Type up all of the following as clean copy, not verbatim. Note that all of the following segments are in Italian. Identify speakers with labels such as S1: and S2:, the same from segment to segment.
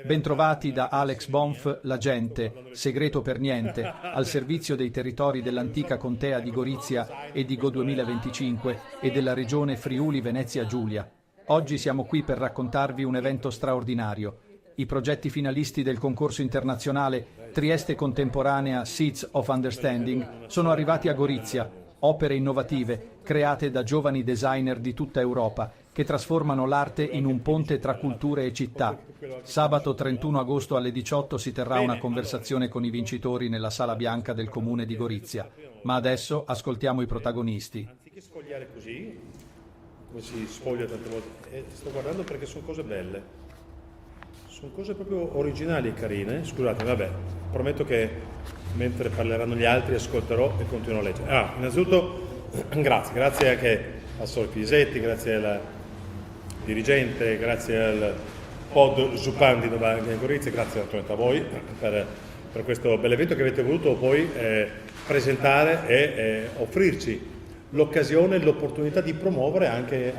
S1: Bentrovati da Alex Bonf, l'agente, segreto per niente, al servizio dei territori dell'antica contea di Gorizia e di Go 2025 e della regione Friuli Venezia Giulia. Oggi siamo qui per raccontarvi un evento straordinario. I progetti finalisti del concorso internazionale Trieste Contemporanea Seeds of Understanding sono arrivati a Gorizia, opere innovative create da giovani designer di tutta Europa che trasformano l'arte in un ponte tra culture e città. Sabato 31 agosto alle 18 si terrà una conversazione con i vincitori nella Sala Bianca del Comune di Gorizia. Ma adesso ascoltiamo i protagonisti.
S2: Anziché sfogliare così, come si sfoglia tante volte, sto guardando perché sono cose belle. Sono cose proprio originali e carine. Scusate, vabbè, prometto che mentre parleranno gli altri ascolterò e continuo a leggere. Innanzitutto grazie anche a Sol Pisetti, grazie al dirigente, grazie al Pod Zupan di Novaglia in Gorizia, grazie naturalmente a voi per questo bel evento che avete voluto poi presentare e offrirci l'occasione, l'opportunità di promuovere anche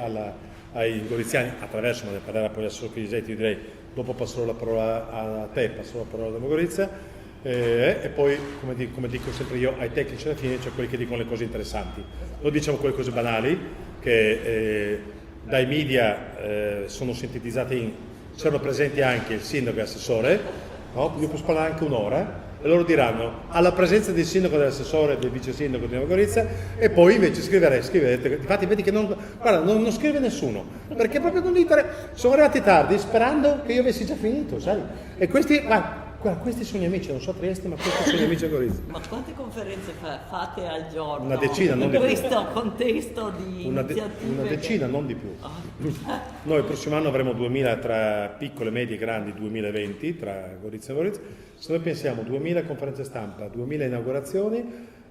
S2: ai goriziani attraverso, ma ne parlerà poi la Sol Pisetti, direi dopo passerò la parola a te, passerò la parola a Gorizia. E poi, come dico sempre io, ai tecnici alla fine c'è quelli che dicono le cose interessanti. Noi diciamo quelle cose banali che dai media sono sintetizzate c'erano presenti anche il sindaco e l'assessore, no? Io posso parlare anche un'ora e loro diranno alla presenza del sindaco, dell'assessore e del vice sindaco di Nuova Gorizia, e poi invece scrivete. Infatti vedi che non scrive nessuno, perché proprio con l'iter sono arrivati tardi sperando che io avessi già finito, sai? E questi sono gli amici, non so Trieste, ma questi sono gli amici a Gorizia.
S3: Ma quante conferenze fate al giorno?
S2: Una decina, non di più.
S3: In questo contesto di iniziative?
S2: Una decina, non di più. Noi il prossimo anno avremo 2000 tra piccole, medie e grandi, 2020 tra Gorizia e Gorizia. Se noi pensiamo 2000 conferenze stampa, 2000 inaugurazioni,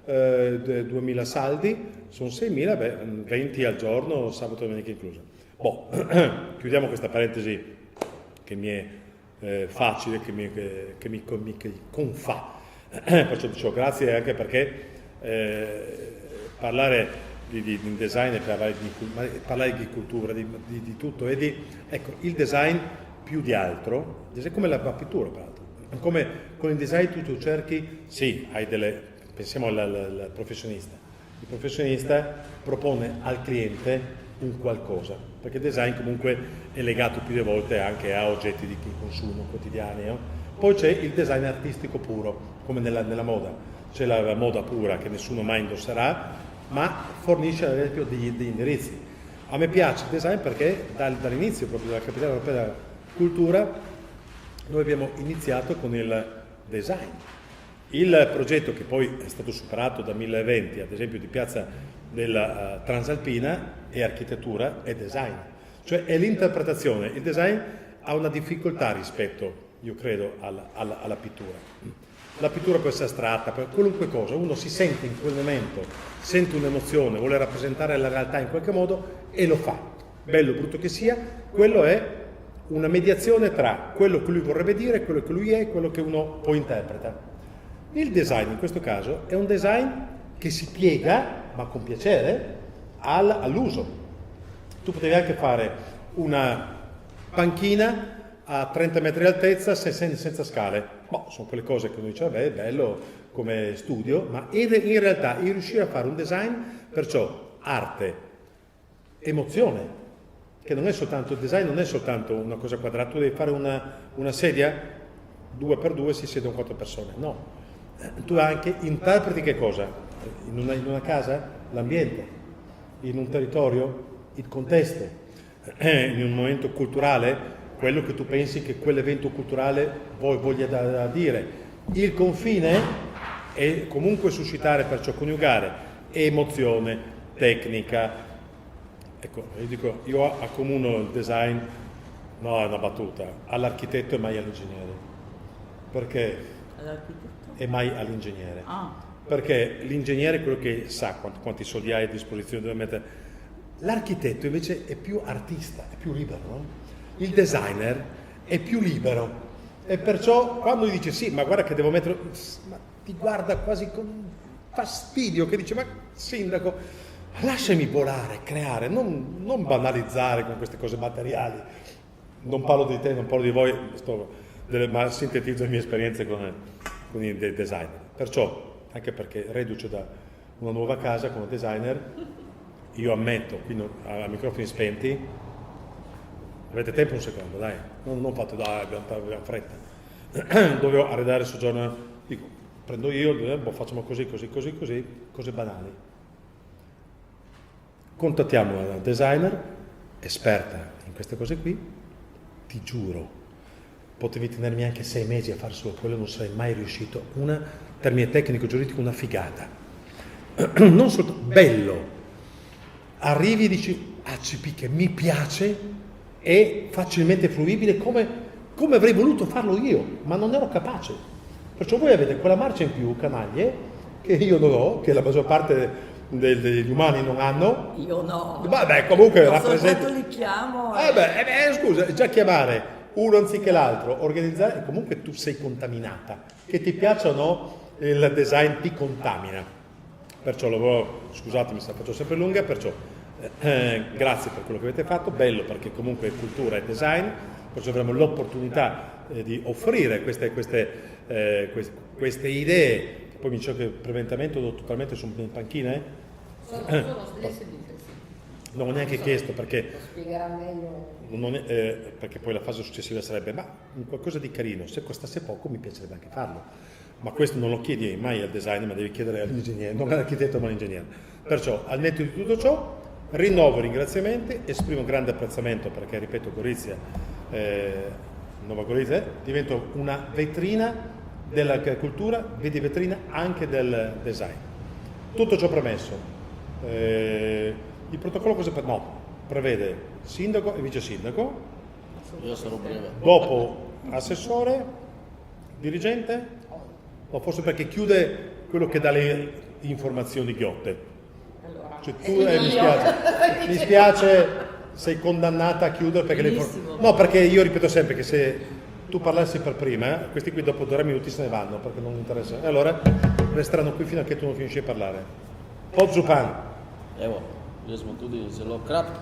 S2: 2000 saldi, sono 6000, 20 al giorno, sabato e domenica inclusa. Chiudiamo questa parentesi che mi è facile, che mi confà. Perciò dicevo grazie anche perché parlare di design e parlare di cultura, di tutto, e ecco, il design più di altro, come la pittura peraltro, come con il design tu cerchi, sì, pensiamo al professionista. Il professionista propone al cliente un qualcosa, perché il design comunque è legato più di volte anche a oggetti di consumo quotidiani, no? Poi c'è il design artistico puro, come nella moda. C'è la moda pura che nessuno mai indosserà, ma fornisce ad esempio degli indirizzi. A me piace il design perché dall'inizio proprio della Capitale Europea della Cultura noi abbiamo iniziato con il design. Il progetto che poi è stato superato da 1000 eventi, ad esempio di Piazza della Transalpina, è architettura e design, cioè è l'interpretazione. Il design ha una difficoltà rispetto, io credo, alla pittura. La pittura può essere astratta, per qualunque cosa, uno si sente in quel momento, sente un'emozione, vuole rappresentare la realtà in qualche modo e lo fa, bello o brutto che sia. Quello è una mediazione tra quello che lui vorrebbe dire, quello che lui è e quello che uno poi interpreta. Il design in questo caso è un design che si piega, ma con piacere, all'uso. Tu potevi anche fare una panchina a 30 metri di altezza senza scale. Sono quelle cose che uno dice, vabbè, è bello come studio, ma in realtà il riuscire a fare un design, perciò arte, emozione, che non è soltanto il design, non è soltanto una cosa quadrata. Tu devi fare una sedia, 2x2 si siedono 4 persone, no. Tu anche interpreti che cosa? In una casa l'ambiente, in un territorio il contesto, in un momento culturale quello che tu pensi che quell'evento culturale voglia dire. Il confine è comunque suscitare, perciò coniugare emozione, tecnica. Ecco, io accomuno il design, no è una battuta, all'architetto e mai all'ingegnere. Perché?
S3: All'architetto?
S2: E mai all'ingegnere. Perché l'ingegnere è quello che sa quanti soldi hai a disposizione dove mettere. L'architetto invece è più artista, è più libero, no? Il designer è più libero e perciò quando gli dice sì, ma guarda che devo mettere, ma ti guarda quasi con fastidio, che dice ma sindaco lasciami volare, creare, non banalizzare con queste cose materiali. Non parlo di te, non parlo di voi, sto ma sintetizzo le mie esperienze con i designer. Perciò, anche perché reduce da una nuova casa come designer, io ammetto, qui a microfoni spenti, avete tempo un secondo, dai, non fate, dai, abbiamo fretta. Dovevo arredare il soggiorno, dico, prendo io, facciamo così, cose banali. Contattiamo una designer, esperta in queste cose qui, ti giuro, potevi tenermi anche 6 mesi a fare solo quello, non sarei mai riuscito. Termine tecnico giuridico, una figata. Non soltanto bello. Arrivi e dici, ACP che mi piace, è facilmente fruibile come avrei voluto farlo io, ma non ero capace. Perciò voi avete quella marcia in più, canaglie, che io non ho, che la maggior parte degli umani non hanno.
S3: Io no.
S2: Vabbè, comunque rappresenta.
S3: Soltanto li chiamo.
S2: Scusa, già chiamare uno anziché l'altro, organizzare, comunque tu sei contaminata. Che ti piaccia o no, il design ti contamina. Perciò scusatemi se la faccio sempre lunga, perciò grazie per quello che avete fatto, bello perché comunque cultura e design, perciò avremo l'opportunità di offrire queste idee. Poi mi dicevo che preventamento totalmente sono in panchine?
S4: Sono le sedute, sì.
S2: Non ho neanche chiesto perché,
S4: Lo spiegherà meglio.
S2: perché poi la fase successiva sarebbe ma qualcosa di carino, se costasse poco mi piacerebbe anche farlo. Ma questo non lo chiedi mai al designer, ma devi chiedere all'ingegnere, non all'architetto ma all'ingegnere. Perciò, al netto di tutto ciò, rinnovo i ringraziamenti, esprimo grande apprezzamento perché, ripeto, Gorizia, Nuova Gorizia, diventa una vetrina della cultura, vedi vetrina anche del design. Tutto ciò premesso, il protocollo cosa prevede sindaco e vice sindaco,
S5: io sarò breve.
S2: Dopo assessore, dirigente, o forse perché chiude quello che dà le informazioni ghiotte. Cioè tu mi spiace, sei condannata a chiudere perché no, perché io ripeto sempre che se tu parlassi per prima, questi qui dopo 3 minuti se ne vanno perché non mi interessa. E allora resteranno qui fino a che tu non finisci di parlare. Podžupan.
S5: Evo, jaz smo tudi zelo kratki.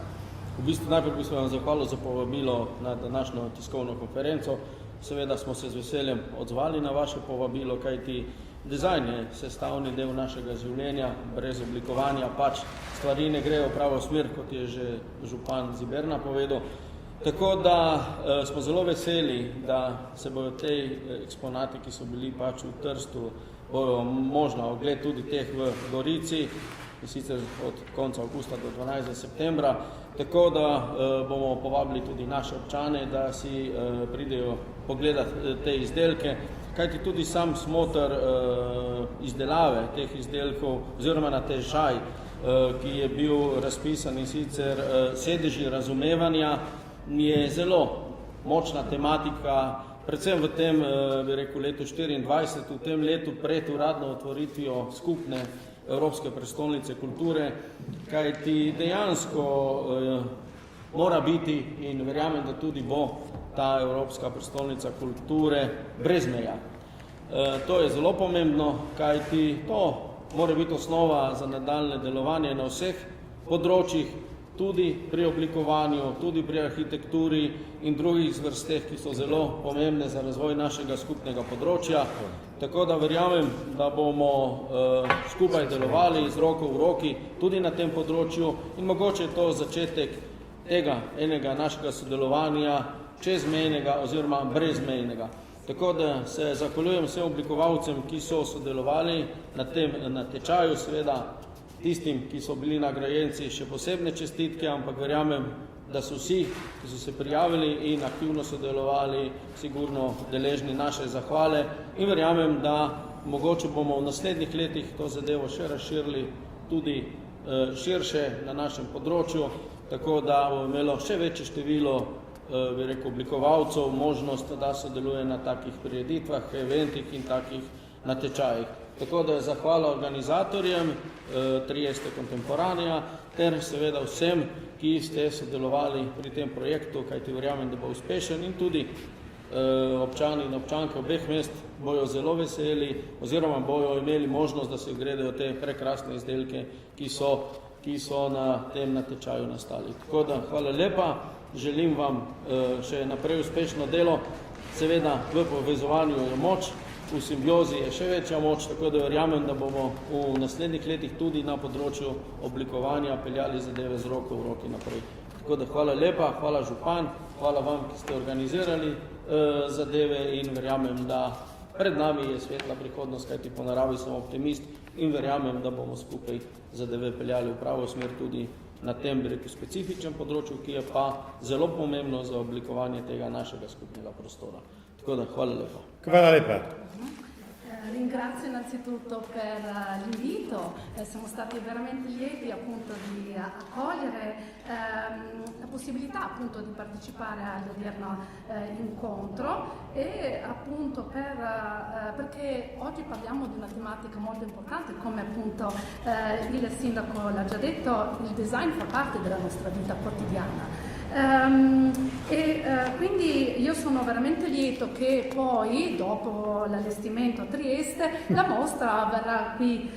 S5: V bistvu najprej bi se vam zahvalil za povabilo na današnjo tiskovno konferenco. Seveda smo se z veseljem odzvali na vaše povabilo, kajti dizajn je sestavni del našega življenja, brez oblikovanja pač stvari ne grejo v pravo smer, kot je že župan Ziberna povedal. Tako da smo zelo veseli, da se bojo tej eksponati, ki so bili pač v Trstu, bojo možna ogled tudi teh v Gorici, in sicer od konca avgusta do 12. septembra. Tako da bomo povabili tudi naše občane, da si pridejo pogledati te izdelke, kajti tudi sam smotr izdelave teh izdelkov oziroma natečaj, ki je bil razpisan in sicer sedeži razumevanja, je zelo močna tematika, predvsem v tem, bi rekel, letu 24, v tem letu pred uradno otvoritvijo skupne Evropske prestolnice kulture, kajti dejansko mora biti in verjamem, da tudi bo ta Evropska prestolnica kulture brez meja. To je zelo pomembno, kajti to mora biti osnova za nadaljne delovanje na vseh področjih, tudi pri oblikovanju, tudi pri arhitekturi in drugih zvrsteh, ki so zelo pomembne za razvoj našega skupnega področja. Tako da verjamem, da bomo skupaj delovali z roko v roki tudi na tem področju in mogoče je to začetek tega enega našega sodelovanja čezmejnega oziroma brezmejnega. Tako da se zahvaljujem vsem oblikovalcem, ki so sodelovali na tem natečaju, seveda tistim, ki so bili nagrajenci, še posebne čestitke, ampak verjamem, da so vsi, ki so se prijavili in aktivno sodelovali, sigurno deležni naše zahvale in verjamem, da mogoče bomo v naslednjih letih to zadevo še razširili tudi širše na našem področju, tako da bo imelo še večje število oblikovalcev možnost, da sodeluje na takih prireditvah, eventih in takih natečajih. Tako da zahvala organizatorjem, Trieste Contemporanea, ter seveda vsem, ki ste sodelovali pri tem projektu, kajti verjamem, da bo uspešen in tudi občani in občanke obeh mest bojo zelo veseli oziroma bojo imeli možnost, da se ogledajo te prekrasne izdelke, ki so na tem natečaju nastali. Tako da hvala lepa, želim vam še naprej uspešno delo. seveda v povezovanju je moč, v simbiozi je še večja moč, tako da verjamem, da bomo v naslednjih letih tudi na področju oblikovanja peljali zadeve z roko v roki naprej. Tako da hvala lepa, hvala župan, hvala vam, ki ste organizirali zadeve in verjamem, da pred nami je svetla prihodnost, kajti po naravi sem optimist in verjamem, da bomo skupaj zadeve peljali v pravo smer tudi na tem specifičnem področju, ki je pa zelo pomembno za oblikovanje tega našega skupnega prostora. Tako da, hvala lepa.
S2: Hvala lepa.
S6: Ringrazio innanzitutto per l'invito, siamo stati veramente lieti appunto di accogliere la possibilità appunto di partecipare all'odierno incontro e appunto perché oggi parliamo di una tematica molto importante, come appunto il sindaco l'ha già detto, il design fa parte della nostra vita quotidiana. Quindi io sono veramente lieto che poi, dopo l'allestimento a Trieste, la mostra verrà qui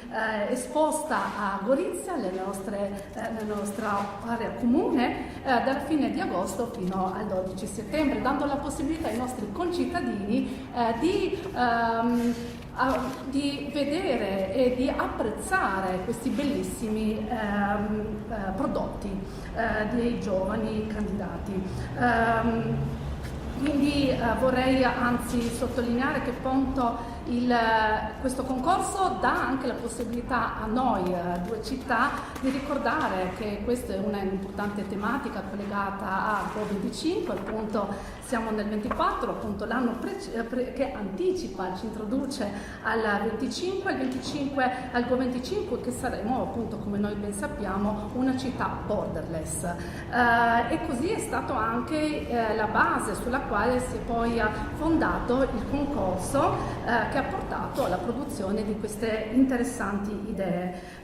S6: esposta a Gorizia, nella nostra area comune, dalla fine di agosto fino al 12 settembre, dando la possibilità ai nostri concittadini di vedere e di apprezzare questi bellissimi prodotti dei giovani candidati. Quindi vorrei anzi sottolineare che appunto questo concorso dà anche la possibilità a noi, due città, di ricordare che questa è una importante tematica collegata a Go25, appunto siamo nel 24, appunto l'anno che anticipa, ci introduce al 25, il 25 al Go25, che saremo appunto, come noi ben sappiamo, una città borderless. E così è stato anche la base sulla quale si è poi fondato il concorso che ha portato alla produzione di queste interessanti idee.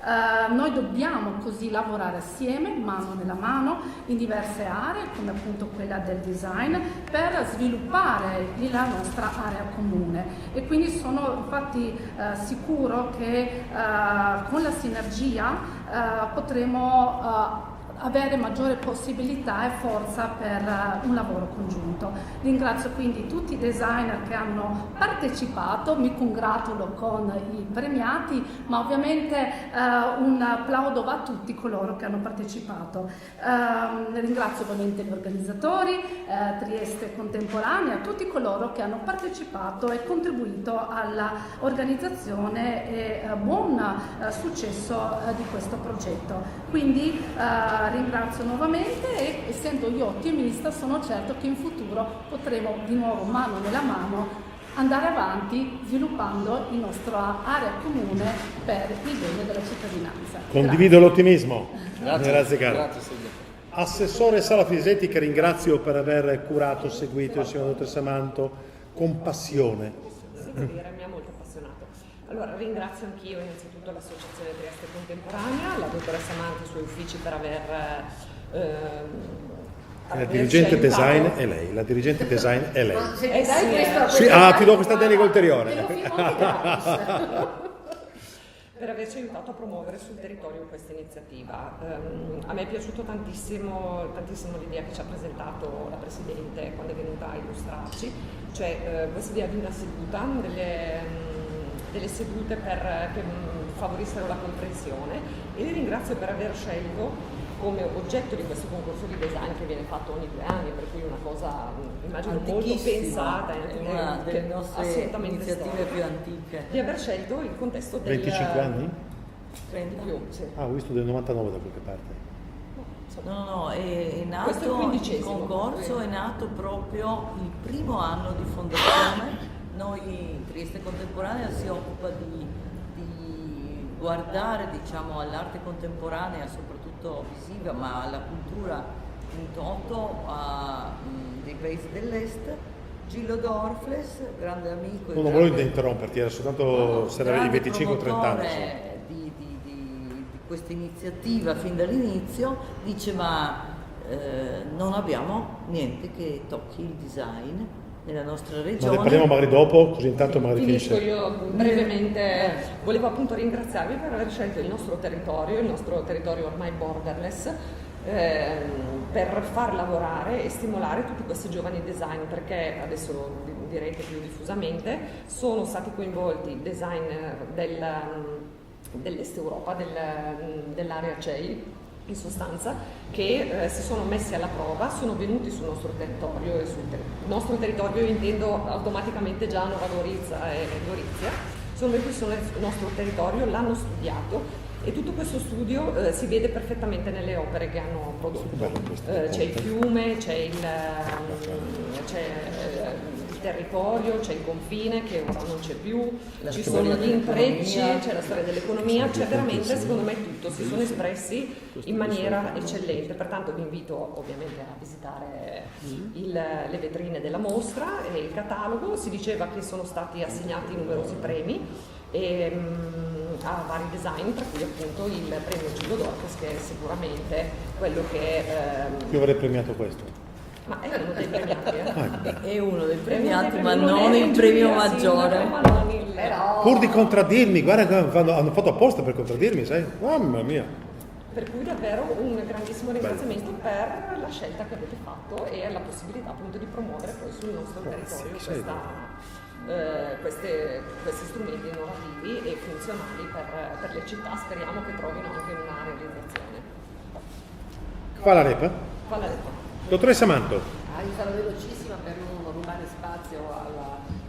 S6: Noi dobbiamo così lavorare assieme, mano nella mano, in diverse aree, come appunto quella del design, per sviluppare la nostra area comune. E quindi sono infatti sicuro che con la sinergia potremo avere maggiore possibilità e forza per un lavoro congiunto. Ringrazio quindi tutti i designer che hanno partecipato, mi congratulo con i premiati, ma ovviamente un applauso va a tutti coloro che hanno partecipato. Ringrazio ovviamente gli organizzatori, Trieste Contemporanea, tutti coloro che hanno partecipato e contribuito all'organizzazione e buon successo di questo progetto. Quindi ringrazio nuovamente e, essendo io ottimista, sono certo che in futuro potremo di nuovo mano nella mano andare avanti sviluppando la nostra area comune per il bene della cittadinanza.
S2: Condivido l'ottimismo. Grazie caro.
S5: Grazie.
S2: Assessore Sala Fisetti, che ringrazio per aver curato, seguito il signor dottoressa Manto con passione.
S7: Sì, mi ha molto appassionato. Allora, ringrazio anch'io innanzitutto l'Associazione Trieste Contemporanea, la dottoressa Manti e i suoi uffici per aver
S2: la dirigente design è lei, la dirigente design è lei.
S6: Sì,
S2: ti do questa delega ulteriore.
S7: Per averci aiutato a promuovere sul territorio questa iniziativa. A me è piaciuto tantissimo l'idea che ci ha presentato la Presidente quando è venuta a illustrarci, cioè questa idea di una seduta, delle sedute per favorissero la comprensione, e li ringrazio per aver scelto come oggetto di questo concorso di design che viene fatto ogni 2 anni, per cui una cosa immagino molto pensata,
S3: una delle nostre iniziative più antiche.
S7: Di aver scelto il contesto del
S2: 25 anni?
S7: 30 più, sì.
S2: Ho visto del 99 da qualche parte.
S3: No, è nato il concorso, è nato proprio il primo anno di fondazione. Noi, Trieste Contemporanea, si occupa di guardare, diciamo, all'arte contemporanea, soprattutto visiva, ma alla cultura in toto dei paesi dell'est. Gillo Dorfles, grande amico.
S2: Non volevo interromperti, era soltanto se avevi 25-30 anni.
S3: Di questa iniziativa fin dall'inizio, dice ma non abbiamo niente che tocchi il design nella nostra regione.
S2: Ma ne parliamo magari dopo, così intanto magari
S7: Finisco
S2: finisce.
S7: io brevemente. Volevo appunto ringraziarvi per aver scelto il nostro territorio ormai borderless, per far lavorare e stimolare tutti questi giovani design, perché adesso lo direte più diffusamente, sono stati coinvolti designer dell'Est Europa, dell'area CEI, in sostanza, che si sono messi alla prova, sono venuti sul nostro territorio, e sul nostro territorio intendo automaticamente già Nova Gorizia e Gorizia, sono venuti sul nostro territorio, l'hanno studiato, e tutto questo studio si vede perfettamente nelle opere che hanno prodotto. C'è il fiume, c'è il territorio, c'è il confine che ora non c'è più, ci sono gli intrecci, c'è la storia dell'economia, c'è veramente, secondo me, tutto. Si sono espressi in maniera eccellente, pertanto vi invito ovviamente a visitare le vetrine della mostra e il catalogo. Si diceva che sono stati assegnati numerosi premi a vari design, tra cui appunto il premio Gillo d'Orfles, che è sicuramente quello che
S2: io avrei premiato questo.
S7: Ma è uno dei premiati,
S3: È uno dei premiati, ma non il premio maggiore.
S4: Però...
S2: Pur di contraddirmi, guarda che hanno fatto apposta per contraddirmi, sai? Mamma mia!
S7: Per cui davvero un grandissimo ringraziamento per la scelta che avete fatto e la possibilità appunto di promuovere poi sul nostro territorio questi strumenti innovativi e funzionali per le città. Speriamo che trovino anche una realizzazione.
S2: Qua la repa?
S7: Qua la detto.
S2: Dottoressa Manto.
S4: Io sarò velocissima per non rubare spazio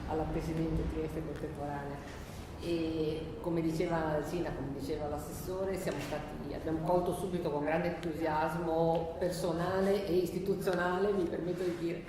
S4: alla Presidente Trieste Contemporanea. E come diceva il Sindaco, come diceva l'assessore, abbiamo colto subito con grande entusiasmo personale e istituzionale, mi permetto di dire,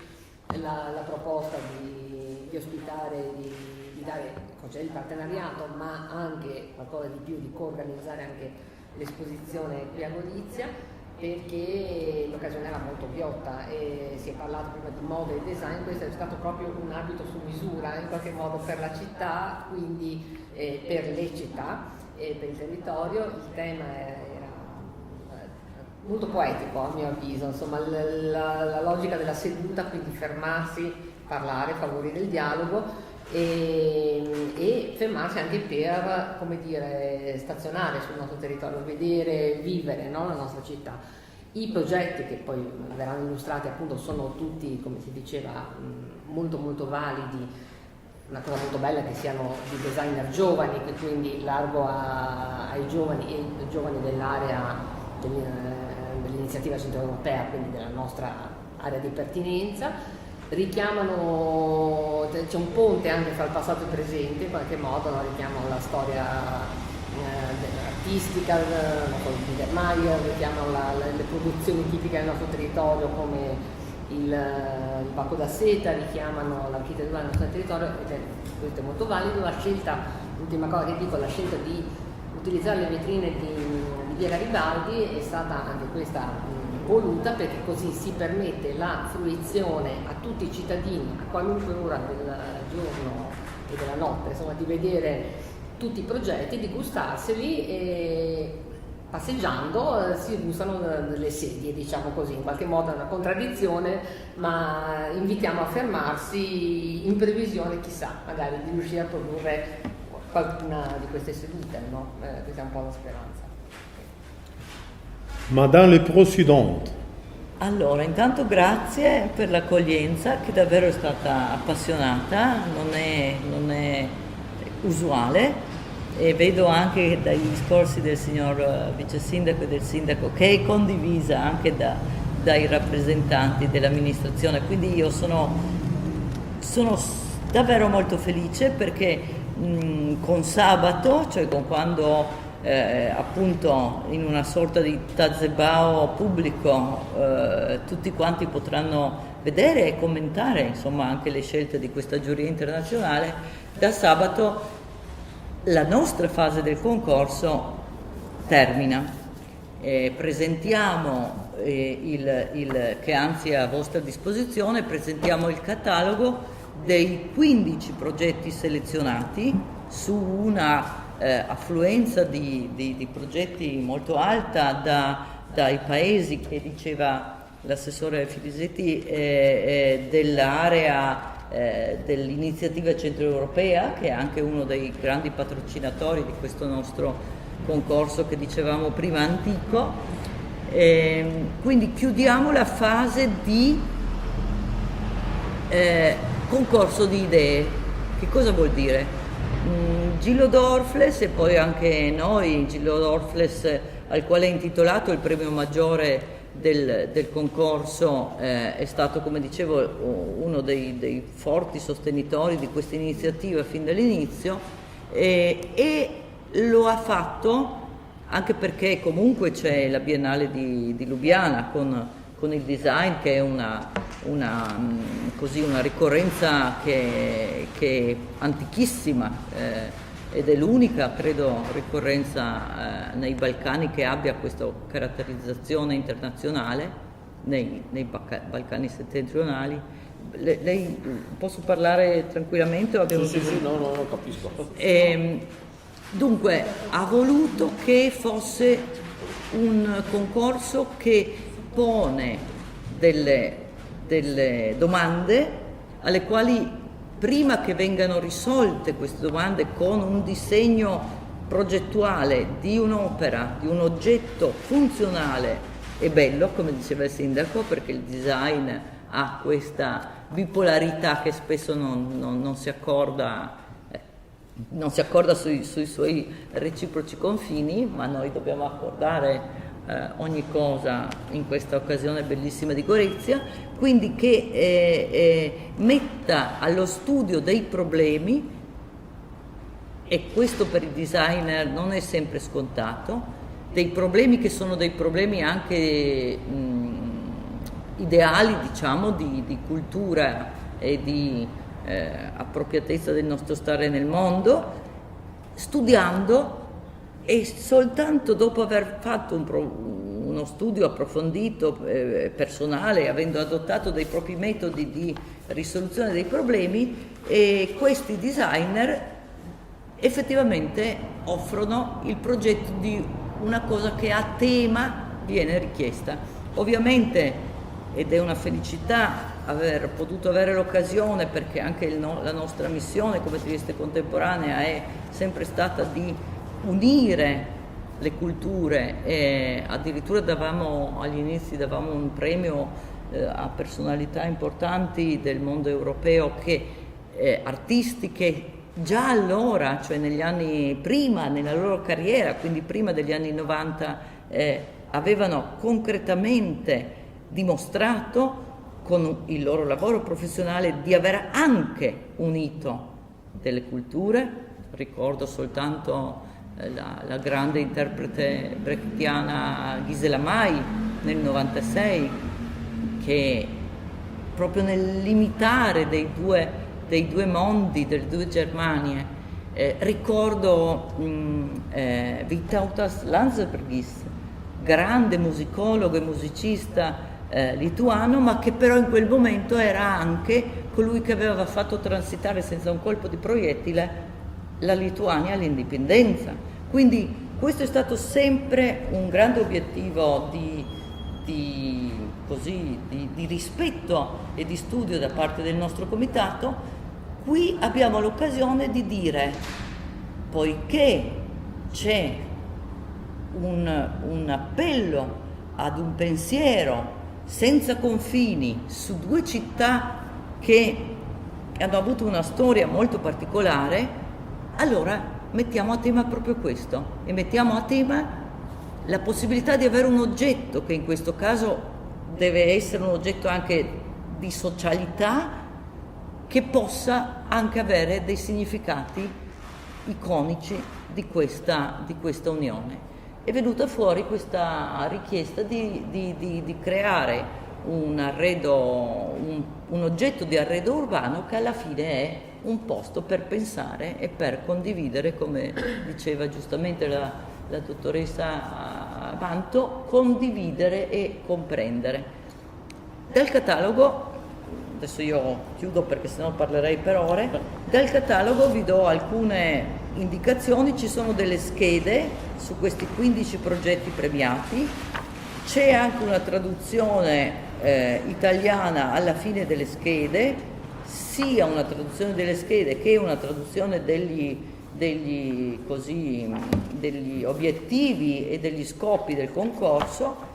S4: la proposta di ospitare, di dare concedi di partenariato, ma anche qualcosa di più, di coorganizzare anche l'esposizione qui a Gorizia, perché l'occasione era molto ghiotta e si è parlato prima di moda e design. Questo è stato proprio un abito su misura in qualche modo per la città, quindi per le città e per il territorio. Il tema era molto poetico a mio avviso, insomma la logica della seduta, quindi fermarsi, parlare, favorire il dialogo e fermarsi anche per, come dire, stazionare sul nostro territorio, vedere, vivere, no, la nostra città. I progetti che poi verranno illustrati appunto sono tutti, come si diceva, molto molto validi. Una cosa molto bella è che siano di designer giovani, che quindi largo ai giovani e ai giovani dell'area dell'iniziativa centroeuropea, quindi della nostra area di pertinenza. Richiamano, c'è un ponte anche fra il passato e il presente, in qualche modo, no? Richiamano la storia artistica di Vermeer, richiamano le produzioni tipiche del nostro territorio come il Bacco da Seta, richiamano l'architettura del nostro territorio, ed questo è molto valido. La scelta, l'ultima cosa che dico, la scelta di utilizzare le vetrine di Via Garibaldi è stata anche questa voluta, perché così si permette la fruizione a tutti i cittadini a qualunque ora del giorno e della notte, insomma, di vedere tutti i progetti, di gustarseli, e passeggiando si gustano delle sedie, diciamo così. In qualche modo è una contraddizione, ma invitiamo a fermarsi in previsione, chissà, magari di riuscire a produrre qualcuna di queste sedute, no? Questa è un po' la speranza.
S2: Madame le Présidente.
S3: Allora, intanto grazie per l'accoglienza, che davvero è stata appassionata, non è usuale, e vedo anche dai discorsi del signor vice sindaco e del sindaco che è condivisa anche dai rappresentanti dell'amministrazione, quindi io sono davvero molto felice, perché con sabato, cioè con quando appunto in una sorta di tazebao pubblico tutti quanti potranno vedere e commentare, insomma, anche le scelte di questa giuria internazionale. Da sabato la nostra fase del concorso termina. Presentiamo che anzi è a vostra disposizione, presentiamo il catalogo dei 15 progetti selezionati su una affluenza di progetti molto alta dai paesi che diceva l'assessore Filisetti, dell'area dell'iniziativa centroeuropea, che è anche uno dei grandi patrocinatori di questo nostro concorso che dicevamo prima antico, Quindi chiudiamo la fase di concorso di idee. Che cosa vuol dire? Gillo Dorfles e poi anche noi, Gillo Dorfles, al quale è intitolato il premio maggiore del concorso, è stato, come dicevo, uno dei forti sostenitori di questa iniziativa fin dall'inizio, e lo ha fatto anche perché comunque c'è la Biennale di Lubiana con il design, che è una ricorrenza che è antichissima, ed è l'unica, credo, ricorrenza nei Balcani che abbia questa caratterizzazione internazionale, nei Balcani settentrionali. Lei posso parlare tranquillamente?
S5: Sì, no, capisco.
S3: Dunque, ha voluto che fosse un concorso che pone delle domande alle quali, prima che vengano risolte queste domande con un disegno progettuale di un'opera, di un oggetto funzionale e bello, come diceva il sindaco, perché il design ha questa bipolarità che spesso non si accorda sui suoi reciproci confini, ma noi dobbiamo accordare ogni cosa in questa occasione bellissima di Gorizia, quindi che metta allo studio dei problemi, e questo per i designer non è sempre scontato, dei problemi che sono dei problemi anche ideali, diciamo, di cultura e di appropriatezza del nostro stare nel mondo, studiando, e soltanto dopo aver fatto uno studio approfondito, personale, avendo adottato dei propri metodi di risoluzione dei problemi, questi designer effettivamente offrono il progetto di una cosa che a tema viene richiesta. Ovviamente, ed è una felicità aver potuto avere l'occasione, perché anche la nostra missione come Trieste Contemporanea è sempre stata di unire le culture, e addirittura agli inizi davamo un premio a personalità importanti del mondo europeo, artisti che già allora, cioè negli anni prima, nella loro carriera, quindi prima degli anni 90, avevano concretamente dimostrato con il loro lavoro professionale di aver anche unito delle culture. Ricordo soltanto la grande interprete brechtiana Gisela Mai nel 96, che proprio nel limitare dei due mondi, delle due Germanie, ricordo Vytautas Landsbergis, grande musicologo e musicista lituano, ma che però in quel momento era anche colui che aveva fatto transitare senza un colpo di proiettile la Lituania all'indipendenza. Quindi questo è stato sempre un grande obiettivo di rispetto e di studio da parte del nostro comitato. Qui abbiamo l'occasione di dire, poiché c'è un appello ad un pensiero senza confini su due città che hanno avuto una storia molto particolare, allora mettiamo a tema proprio questo, e mettiamo a tema la possibilità di avere un oggetto che in questo caso deve essere un oggetto anche di socialità, che possa anche avere dei significati iconici di questa unione. È venuta fuori questa richiesta di creare un oggetto di arredo urbano che alla fine è un posto per pensare e per condividere, come diceva giustamente la dottoressa Manto, condividere e comprendere. Dal catalogo, adesso io chiudo perché sennò parlerei per ore, dal catalogo vi do alcune indicazioni. Ci sono delle schede su questi 15 progetti premiati, c'è anche una traduzione italiana alla fine delle schede, sia una traduzione delle schede che una traduzione degli obiettivi e degli scopi del concorso,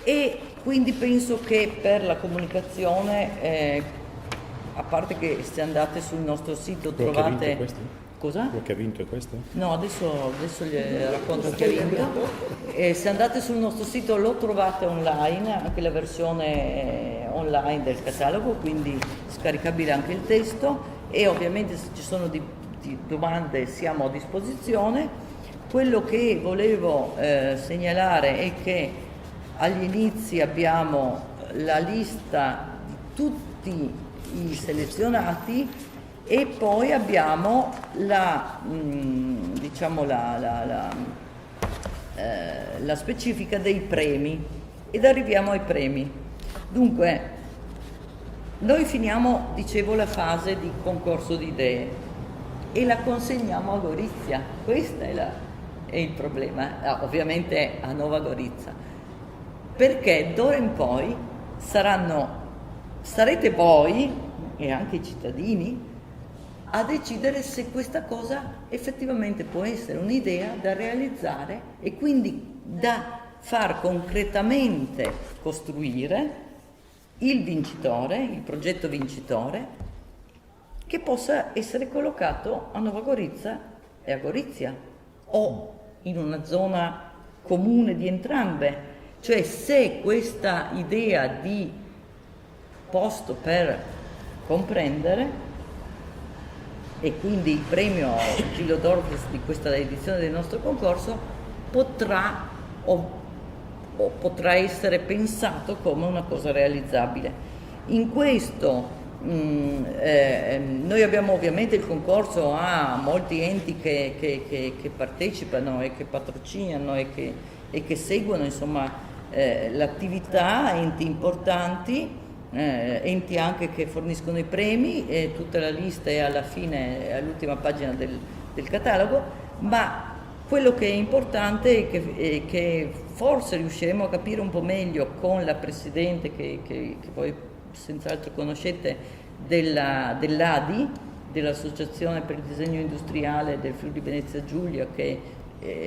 S3: E quindi penso che per la comunicazione, a parte che se andate sul nostro sito
S2: Quello che ha vinto
S3: trovate...
S2: è questo?
S3: Cosa?
S2: Quello che ha vinto è questo?
S3: No, adesso gli racconto chi ha vinto. Se andate sul nostro sito lo trovate online, anche la versione online del catalogo, quindi scaricabile anche il testo, e ovviamente se ci sono di domande siamo a disposizione. Quello che volevo segnalare è che agli inizi abbiamo la lista di tutti i selezionati e poi abbiamo la specifica dei premi, ed arriviamo ai premi. Dunque, noi finiamo, dicevo, la fase di concorso di idee e la consegniamo a Gorizia. Questo è il problema, ovviamente a Nova Gorizia, perché d'ora in poi sarete voi e anche i cittadini a decidere se questa cosa effettivamente può essere un'idea da realizzare e quindi da far concretamente costruire il vincitore, il progetto vincitore, che possa essere collocato a Nova Gorizia e a Gorizia o in una zona comune di entrambe. Cioè, se questa idea di posto per comprendere, e quindi il premio Gillo Dorfles di questa edizione del nostro concorso potrà essere pensato come una cosa realizzabile. In questo noi abbiamo ovviamente il concorso a molti enti che partecipano e che patrocinano e che seguono, insomma, l'attività, enti importanti, enti anche che forniscono i premi, e tutta la lista è alla fine, all'ultima pagina del catalogo, ma quello che è importante è che forse riusciremo a capire un po' meglio con la Presidente, che voi senz'altro conoscete, dell'ADI, dell'Associazione per il Disegno Industriale del Friuli Venezia Giulia, che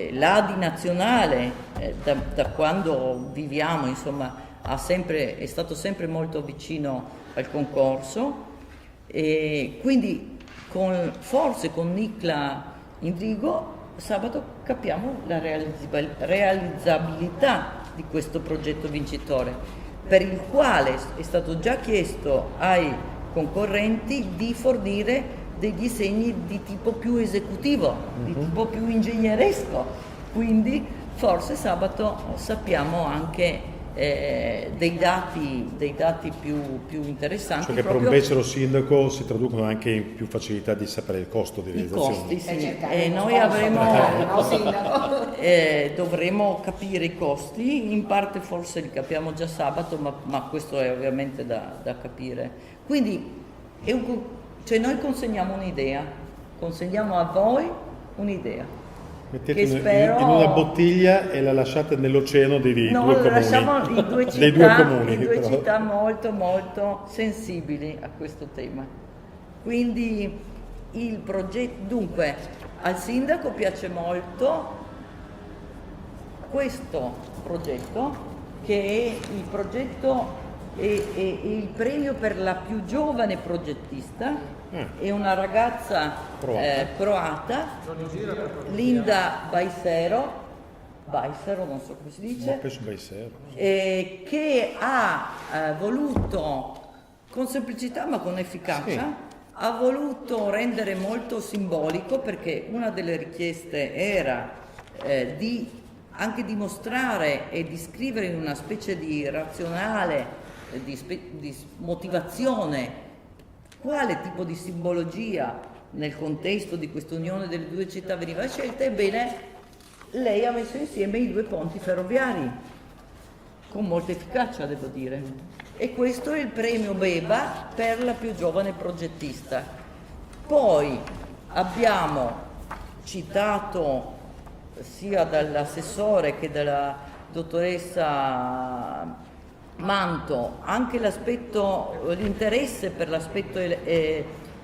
S3: l'ADI nazionale, da quando viviamo, insomma, è stato sempre molto vicino al concorso, e quindi forse con Nicla Indrigo sabato capiamo la realizzabilità di questo progetto vincitore, per il quale è stato già chiesto ai concorrenti di fornire dei disegni di tipo più esecutivo, di tipo più ingegneresco, quindi forse sabato sappiamo anche dei dati più interessanti.
S2: Cioè che per un becero sindaco si traducono anche in più facilità di sapere il costo di realizzazione.
S3: I costi, sì. Noi dovremo capire i costi, in parte forse li capiamo già sabato, ma questo è ovviamente da capire. Quindi cioè noi consegniamo un'idea, consegniamo a voi un'idea.
S2: Mettete in una bottiglia e la lasciate nell'oceano dei due comuni.
S3: Lasciamo in due città molto molto sensibili a questo tema. Quindi il progetto, dunque, al sindaco piace molto questo progetto, che è il progetto e il premio per la più giovane progettista. È una ragazza croata, Linda Baisero, non so come si dice, che ha voluto, con semplicità ma con efficacia, ha voluto rendere molto simbolico, perché una delle richieste era anche di mostrare e di scrivere in una specie di razionale, di motivazione, quale tipo di simbologia nel contesto di questa unione delle due città veniva scelta. Ebbene, lei ha messo insieme i due ponti ferroviari con molta efficacia, devo dire, e questo è il premio Beba per la più giovane progettista. Poi abbiamo citato sia dall'assessore che dalla dottoressa Manto anche l'interesse per l'aspetto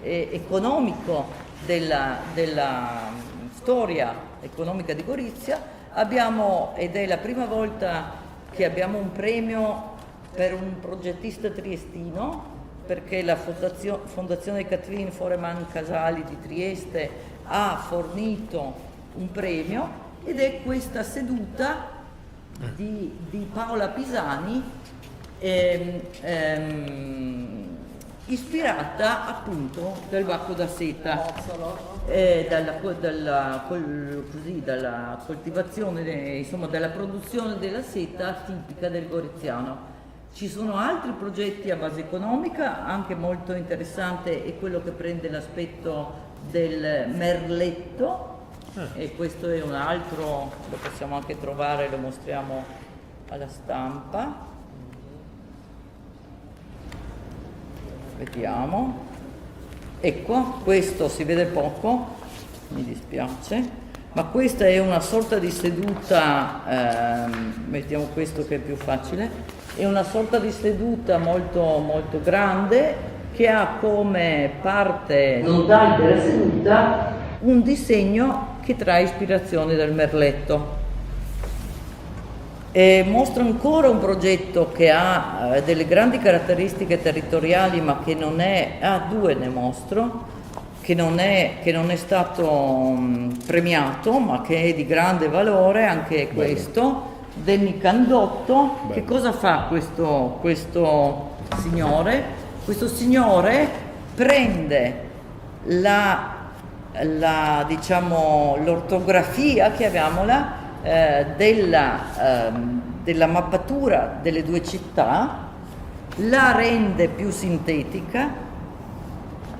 S3: economico della storia economica di Gorizia. Ed è la prima volta che abbiamo un premio per un progettista triestino, perché la Fondazione Kathleen Foreman Casali di Trieste ha fornito un premio, ed è questa seduta di Paola Pisani ispirata appunto dal Bacco da Seta, dalla coltivazione, insomma dalla produzione della seta tipica del Goriziano. Ci sono altri progetti a base economica, anche molto interessante è quello che prende l'aspetto del merletto, e questo è un altro, lo possiamo anche trovare, lo mostriamo alla stampa. Vediamo, ecco, questo si vede poco, mi dispiace, ma questa è una sorta di seduta, mettiamo questo che è più facile, è una sorta di seduta molto, molto grande che ha come parte nodale della seduta un disegno che trae ispirazione dal merletto. E mostra ancora un progetto che ha delle grandi caratteristiche territoriali, ma che non è, due ne mostro, che non è stato premiato, ma che è di grande valore, anche questo, Denny Candotto. Bello. Che cosa fa questo signore? Questo signore prende diciamo, l'ortografia, chiamiamola, della mappatura delle due città, la rende più sintetica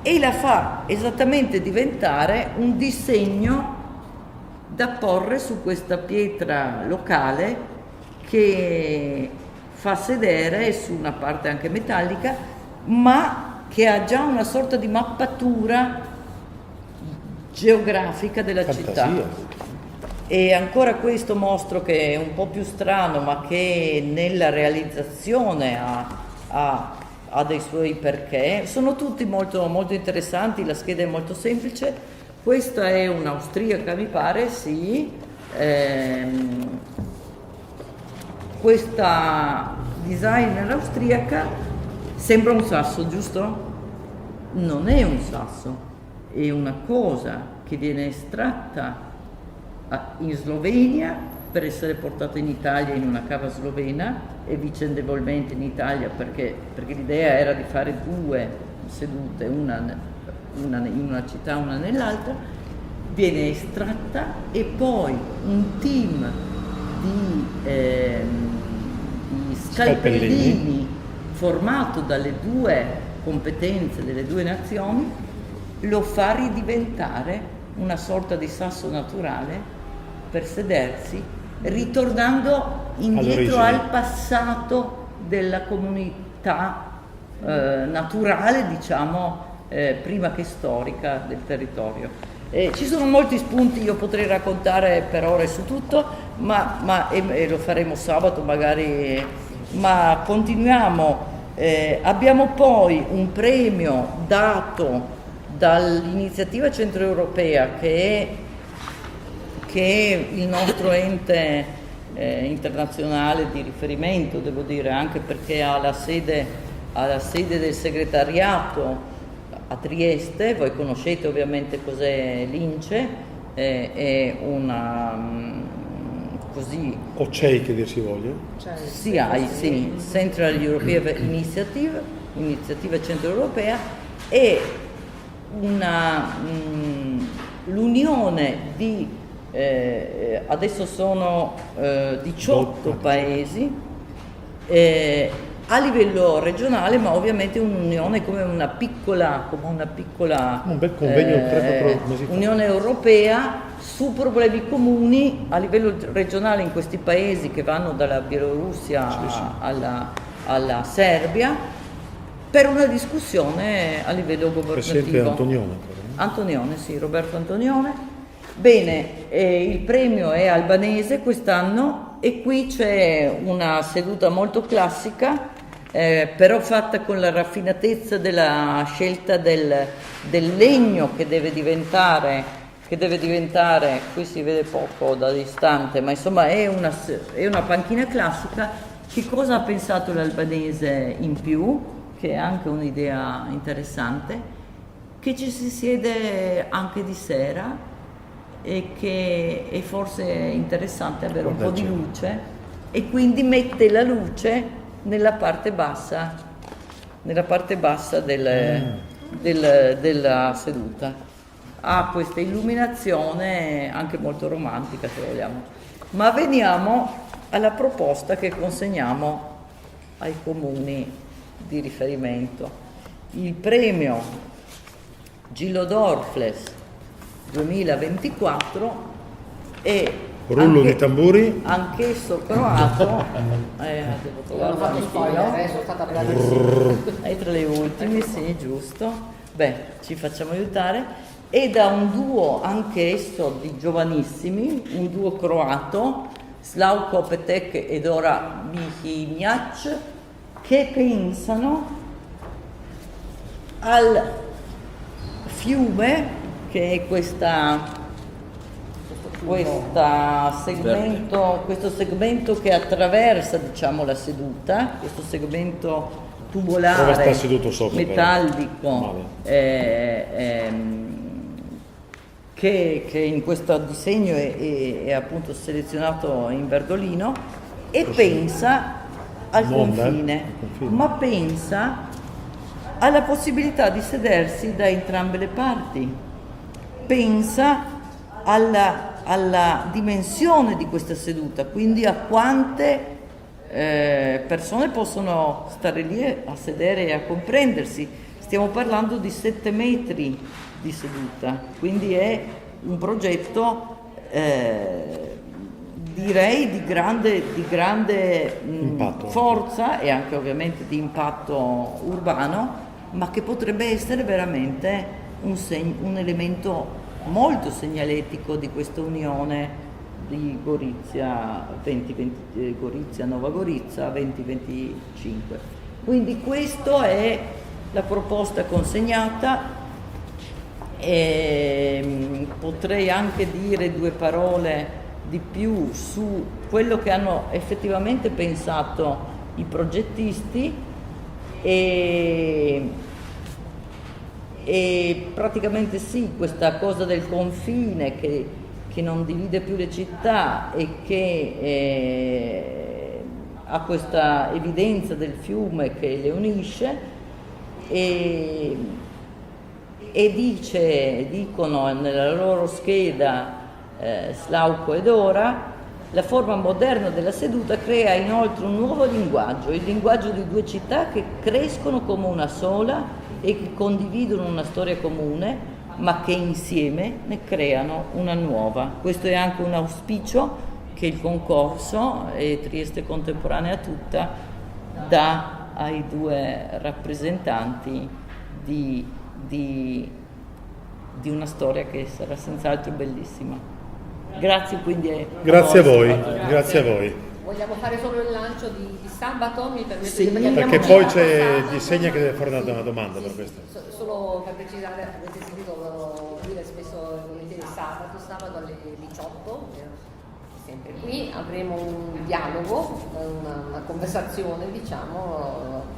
S3: e la fa esattamente diventare un disegno da porre su questa pietra locale che fa sedere su una parte anche metallica, ma che ha già una sorta di mappatura geografica della città. E ancora questo mostro che è un po' più strano, ma che nella realizzazione ha dei suoi perché. Sono tutti molto, molto interessanti, la scheda è molto semplice. Questa è un'austriaca, mi pare, sì. Questa designer austriaca sembra un sasso, giusto? Non è un sasso, è una cosa che viene estratta in Slovenia per essere portata in Italia in una cava slovena e vicendevolmente in Italia, perché l'idea era di fare due sedute, una in una città, una nell'altra. Viene estratta e poi un team di scalpellini formato dalle due competenze delle due nazioni lo fa ridiventare una sorta di sasso naturale per sedersi, ritornando indietro al passato della comunità naturale, diciamo, prima che storica del territorio. Ci sono molti spunti, io potrei raccontare per ore su tutto, ma lo faremo sabato magari, ma continuiamo. Abbiamo poi un premio dato dall'Iniziativa Centroeuropea, che è il nostro ente internazionale di riferimento, devo dire, anche perché ha la sede del segretariato a Trieste. Voi conoscete ovviamente cos'è l'INCE, è una così...
S2: O CEI che dir si voglia?
S3: CEI, sì, Central European Initiative, iniziativa centroeuropea, è l'unione di, adesso sono 18 paesi, a livello regionale, ma ovviamente un'unione come una piccola
S2: un bel convegno
S3: Unione Europea su problemi comuni a livello regionale in questi paesi che vanno dalla Bielorussia alla Serbia, per una discussione a livello governativo.
S2: Presidente Antonione.
S3: Antonione, sì, Roberto Antonione. Bene, il premio è albanese quest'anno e qui c'è una seduta molto classica, però fatta con la raffinatezza della scelta del legno che deve diventare, qui si vede poco da distante, ma insomma è una panchina classica Che cosa ha pensato l'albanese in più, che è anche un'idea interessante? Che ci si siede anche di sera e che è forse interessante avere un po' di luce e quindi mette la luce nella parte bassa della seduta. Ha questa illuminazione anche molto romantica, se vogliamo. Ma veniamo alla proposta che consegniamo ai comuni di riferimento. Il premio Gillo Dorfles 2024 è
S2: Rullo di tamburi.
S3: anch'esso croato. Devo trovare
S4: L'ho fatto spoiler, adesso è stata bravissima.
S3: è tra le ultime, sì, giusto. Beh, ci facciamo aiutare. E da un duo anch'esso di giovanissimi, un duo croato, Slavko Petek e Dora Mihinjac, che pensano al fiume, che è questo segmento che attraversa, diciamo, la seduta, questo segmento tubolare metallico che in questo disegno è appunto selezionato in verdolino, e pensa al confine, ma pensa alla possibilità di sedersi da entrambe le parti, pensa alla dimensione di questa seduta, quindi a quante persone possono stare lì a sedere e a comprendersi. Stiamo parlando di 7 metri di seduta, quindi è un progetto direi di grande forza e anche ovviamente di impatto urbano, ma che potrebbe essere veramente un elemento molto segnaletico di questa unione di Gorizia Nova Gorizia 2025. Quindi questa è la proposta consegnata. E potrei anche dire 2 parole di più su quello che hanno effettivamente pensato i progettisti e praticamente sì, questa cosa del confine che non divide più le città e che ha questa evidenza del fiume che le unisce, e dicono nella loro scheda Slavko e Dora: la forma moderna della seduta crea inoltre un nuovo linguaggio, il linguaggio di 2 città che crescono come una sola e che condividono una storia comune, ma che insieme ne creano una nuova. Questo è anche un auspicio che il concorso e Trieste Contemporanea tutta dà ai 2 rappresentanti di una storia che sarà senz'altro bellissima. Grazie quindi
S2: Grazie a voi, grazie a voi.
S4: Vogliamo fare solo il lancio di sabato? Mi permette
S3: Sì,
S2: perché poi c'è Disegna che deve fare una domanda per questo.
S4: Solo per precisare, avete sentito dire spesso volentieri sabato alle 18, sempre qui avremo un dialogo, una conversazione, diciamo,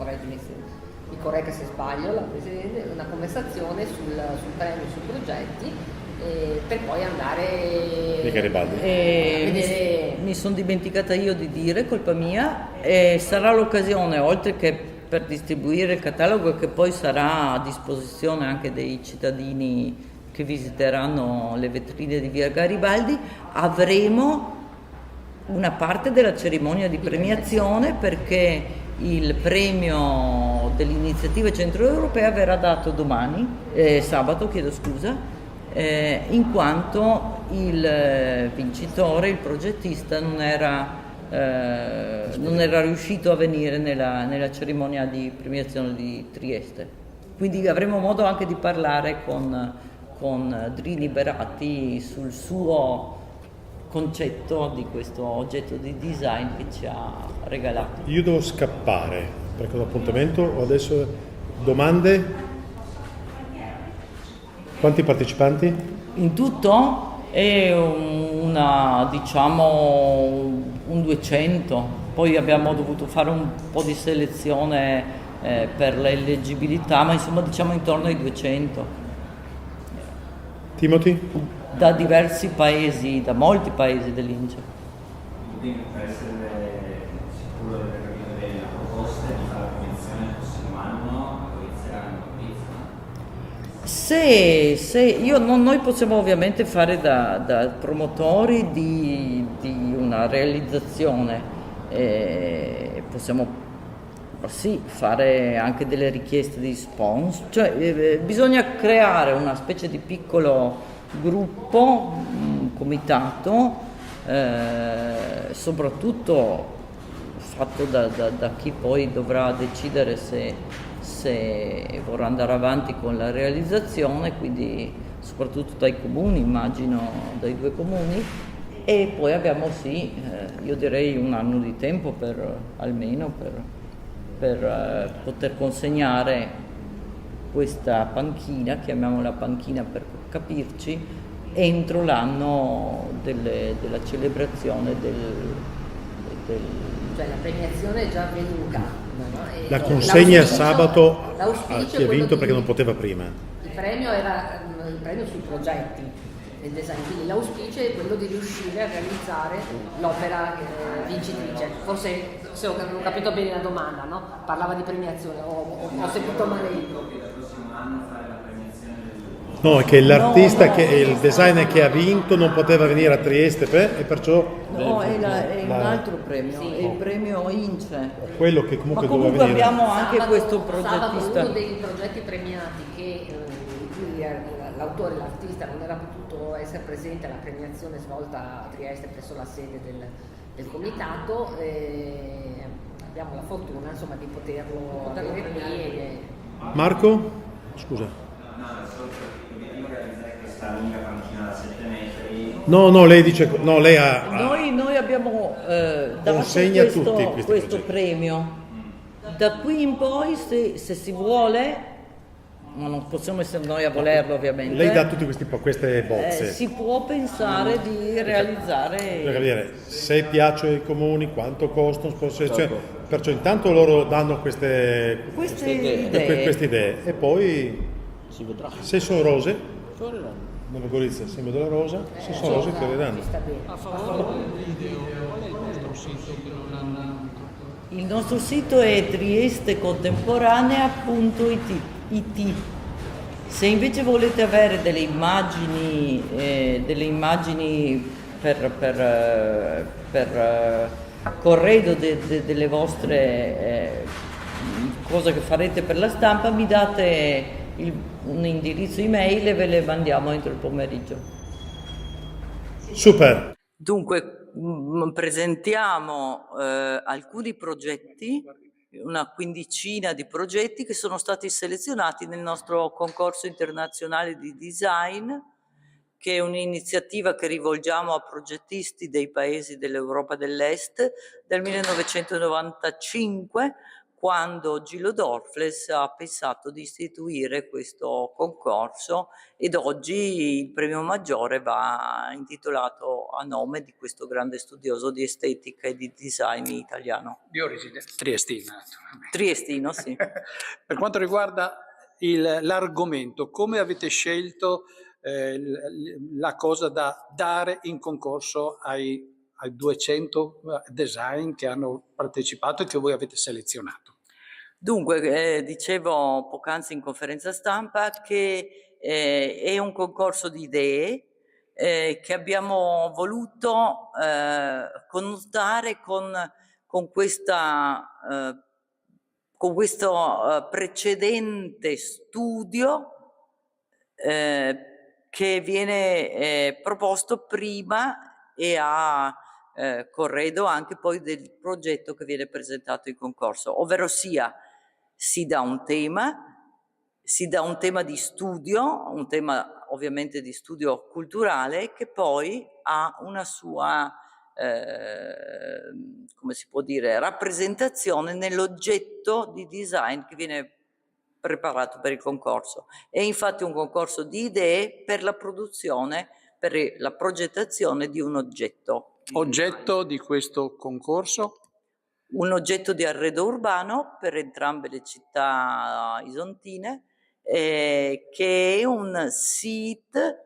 S4: mi corregga se sbaglio la Presidente, una conversazione sul premio, sui progetti, per poi andare
S2: Di Garibaldi.
S4: a vedere.
S3: Mi sono dimenticata io di dire, colpa mia, sarà l'occasione, oltre che per distribuire il catalogo, che poi sarà a disposizione anche dei cittadini che visiteranno le vetrine di via Garibaldi, avremo una parte della cerimonia di premiazione, perché il premio dell'iniziativa centroeuropea verrà dato domani, sabato, in quanto il vincitore, il progettista, non era riuscito a venire nella cerimonia di premiazione di Trieste. Quindi avremo modo anche di parlare con Drini Beratti sul suo concetto di questo oggetto di design che ci ha regalato.
S2: Io devo scappare perché ho un appuntamento. Adesso domande? Quanti partecipanti?
S3: In tutto è un 200. Poi abbiamo dovuto fare un po' di selezione per l'eleggibilità, ma insomma diciamo intorno ai 200.
S2: Timothy?
S3: Da diversi paesi, da molti paesi dell'Ince.
S8: Quindi per essere sicuro di aver capito bene la proposta di fare la convenzione il prossimo anno, inizieranno
S3: noi possiamo ovviamente fare da promotori di una realizzazione, possiamo sì fare anche delle richieste di sponsor, cioè bisogna creare una specie di piccolo gruppo, comitato, soprattutto fatto da chi poi dovrà decidere se vorrà andare avanti con la realizzazione, quindi soprattutto dai comuni, immagino dai 2 comuni, e poi abbiamo io direi un anno di tempo almeno per poter consegnare questa panchina, chiamiamola panchina per capirci, entro l'anno della celebrazione
S4: Cioè la premiazione è già avvenuta.
S2: La consegna sabato a
S4: l'auspicio
S2: chi ha
S4: è
S2: vinto
S4: quello
S2: perché non poteva prima.
S4: Il premio era il premio sui progetti del design, quindi l'auspicio è quello di riuscire a realizzare l'opera vincitrice. Forse se ho capito bene la domanda, no? Parlava di premiazione, ho seguito male io.
S2: No, è che l'artista, il designer che ha vinto non poteva venire a Trieste e perciò...
S3: No, è un altro premio, è il premio INCE.
S2: Quello che comunque
S3: Ma
S2: doveva
S3: comunque
S2: venire.
S3: abbiamo anche questo
S4: Sabato
S3: progettista.
S4: uno dei progetti premiati di cui l'autore, l'artista non era potuto essere presente alla premiazione svolta a Trieste presso la sede del comitato, abbiamo la fortuna insomma di poterlo avere qui.
S2: Marco? Scusa.
S8: questa lunga panchina da 7 metri.
S2: No, lei dice... No, lei ha...
S3: Noi abbiamo dato
S2: consegna tutti questi
S3: questo
S2: progetti.
S3: premio. Da qui in poi, se si vuole, ma non possiamo essere noi a volerlo ovviamente,
S2: Lei dà tutte queste bozze.
S3: si può pensare di realizzare...
S2: Per capire se piacciono ai comuni, quanto costano, perciò intanto loro danno queste idee e poi
S5: Si vedrà.
S2: se sono rose,
S5: Fioriranno.
S2: Nova Gorizia, sembra della rosa, se sono rose fioriranno.
S5: A favore del video, qual è il vostro sito che non hanno...
S3: Il nostro sito è triestecontemporanea.it. Se invece volete avere delle immagini per corredo delle vostre cose che farete per la stampa, mi date un indirizzo email e ve le mandiamo entro il pomeriggio.
S2: Super!
S3: Dunque, presentiamo alcuni progetti, una quindicina di progetti che sono stati selezionati nel nostro concorso internazionale di design, che è un'iniziativa che rivolgiamo a progettisti dei paesi dell'Europa dell'Est del 1995, quando Gillo Dorfles ha pensato di istituire questo concorso, ed oggi il premio maggiore va intitolato a nome di questo grande studioso di estetica e di design italiano.
S9: Di origine triestina, naturalmente.
S3: Triestino, sì.
S9: Per quanto riguarda l'argomento, come avete scelto la cosa da dare in concorso ai 200 design che hanno partecipato e che voi avete selezionato?
S3: Dunque, dicevo poc'anzi in conferenza stampa che è un concorso di idee che abbiamo voluto connotare con questo precedente studio che viene proposto prima e a corredo anche poi del progetto che viene presentato in concorso, ovvero sia si dà un tema di studio, un tema ovviamente di studio culturale, che poi ha una sua, come si può dire, rappresentazione nell'oggetto di design che viene preparato per il concorso. È infatti un concorso di idee per la produzione, per la progettazione di un oggetto.
S9: Oggetto di questo concorso?
S3: un oggetto di arredo urbano per entrambe le città isontine, che è un seat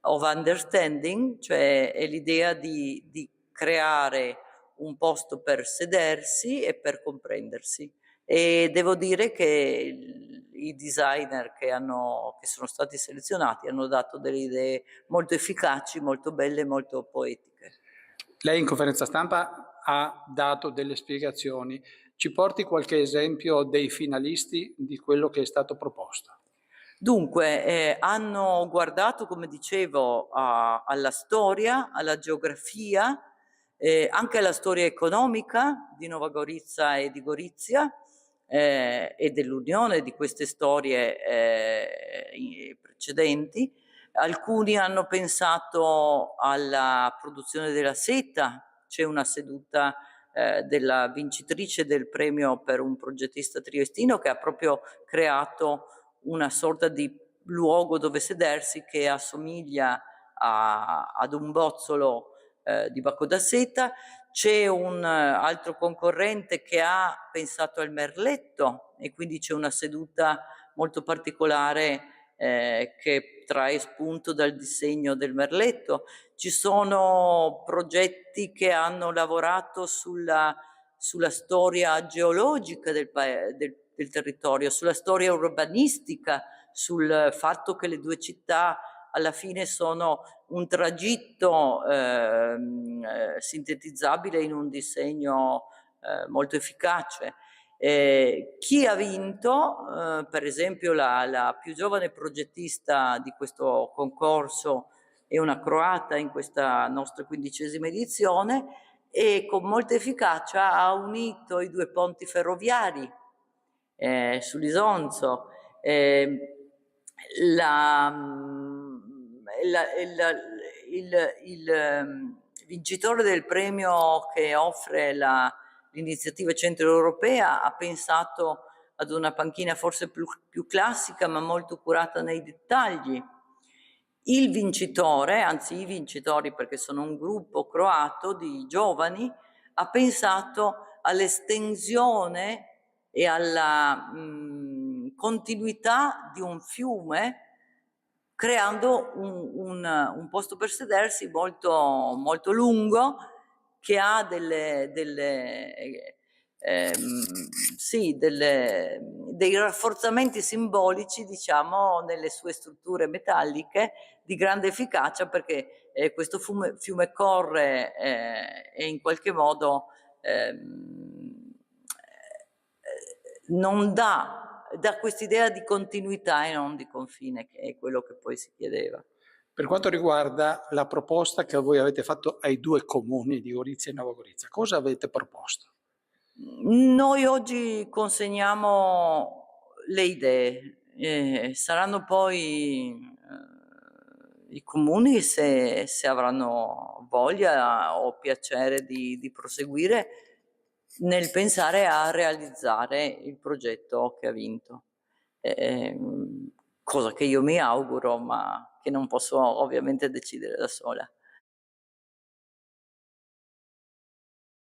S3: of understanding, cioè è l'idea di creare un posto per sedersi e per comprendersi. E devo dire che i designer che sono stati selezionati hanno dato delle idee molto efficaci, molto belle, molto poetiche.
S9: Lei in conferenza stampa ha dato delle spiegazioni. Ci porti qualche esempio dei finalisti di quello che è stato proposto?
S3: Dunque, hanno guardato, come dicevo, alla storia, alla geografia, anche alla storia economica di Nova Gorica e di Gorizia, e dell'unione di queste storie precedenti. Alcuni hanno pensato alla produzione della seta, c'è una seduta della vincitrice del premio per un progettista triestino che ha proprio creato una sorta di luogo dove sedersi che assomiglia ad un bozzolo di bacco da seta. C'è un altro concorrente che ha pensato al merletto e quindi c'è una seduta molto particolare che trae spunto dal disegno del merletto. Ci sono progetti che hanno lavorato sulla storia geologica del territorio, sulla storia urbanistica, sul fatto che le due città alla fine sono un tragitto sintetizzabile in un disegno molto efficace. Chi ha vinto, per esempio la più giovane progettista di questo concorso è una croata in questa nostra 15ª edizione e con molta efficacia ha unito i due ponti ferroviari sull'Isonzo. Il vincitore del premio che offre l'iniziativa centroeuropea ha pensato ad una panchina forse più classica ma molto curata nei dettagli. Il vincitore, anzi i vincitori perché sono un gruppo croato di giovani, ha pensato all'estensione e alla continuità di un fiume, creando un posto per sedersi molto, molto lungo che ha dei rafforzamenti simbolici, diciamo, nelle sue strutture metalliche di grande efficacia perché questo fiume corre e in qualche modo non dà quest'idea di continuità e non di confine, che è quello che poi si chiedeva.
S9: Per quanto riguarda la proposta che voi avete fatto ai due comuni di Gorizia e Nova Gorizia, cosa avete proposto?
S3: Noi oggi consegniamo le idee, saranno poi i comuni se avranno voglia o piacere di proseguire nel pensare a realizzare il progetto che ha vinto, cosa che io mi auguro ma che non posso ovviamente decidere da sola.